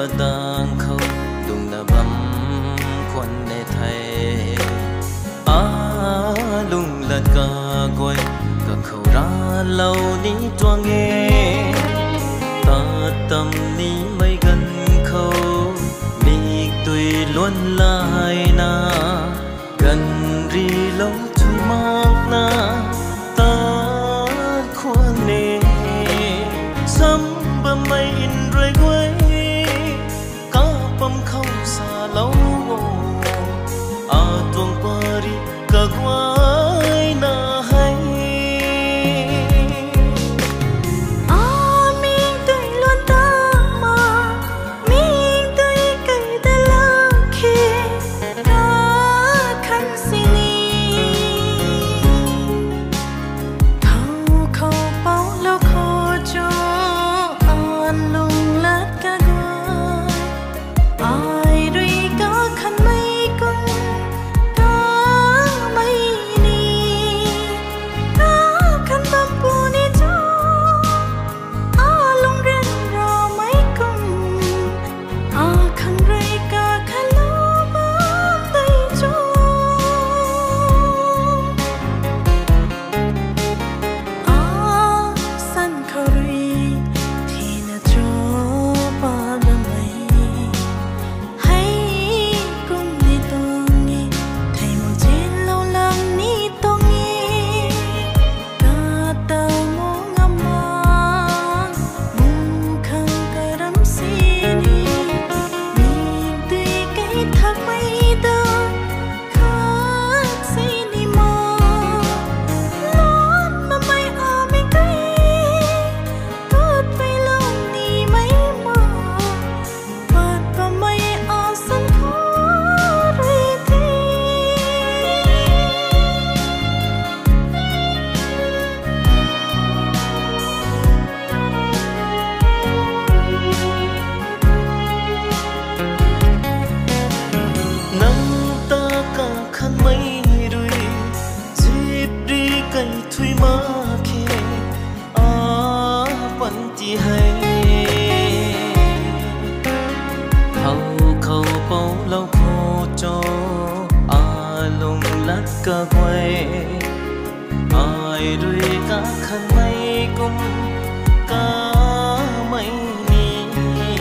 cả đang khâu đùng na bấm khuôn nề thay lung lật cả quay cả khâu ra lâu ní tua nghe ta tâm ní mấy gần khâu mi tùy luôn lại na gần ri lâu thui mát na ta khuôn nề sắm bầm mây in rồi quay cá bầm không xa lâu tuồng pari cả quay na hay mình tươi luôn ta mà mình tươi cây ta lơ khi ta khăn xin thâu khâu bao lâu khó cho an lung lát cả gọi ai rồi cả khăn mây cùng thui má khe vẫn chỉ hay hầu khâu bao lâu khô cho lung lát cả quay ai rồi cả khăn mây cũng cả mây ni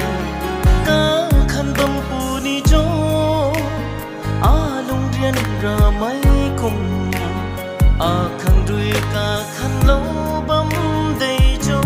cả khăn bầm pu ni cho lung riêng ra mây cùng khăn đuôi cả khăn lâu bấm đầy cho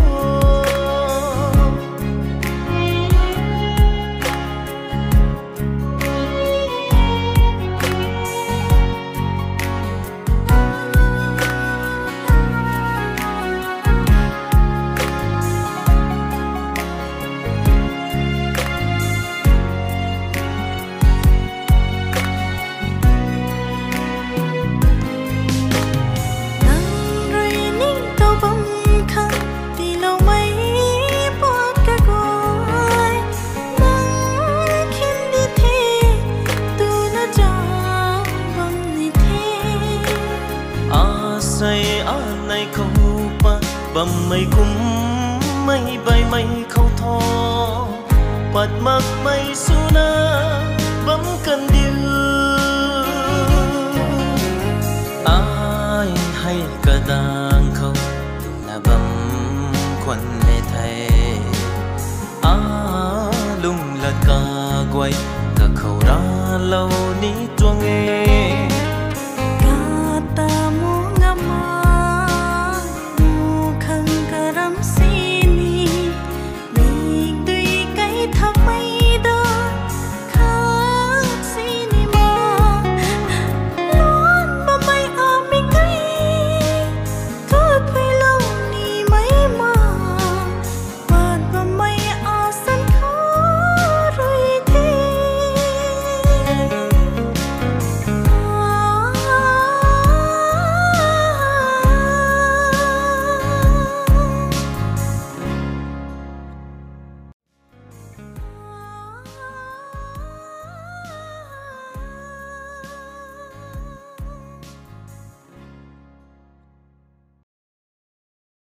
say này không ba bầm mây cũng mây bay mây khâu tho bật mặc mây suna bấm cần điều ai hay cả đang không là bấm khuẩn nề thay lung lật cả quay cả khâu ra lâu ní tua nghe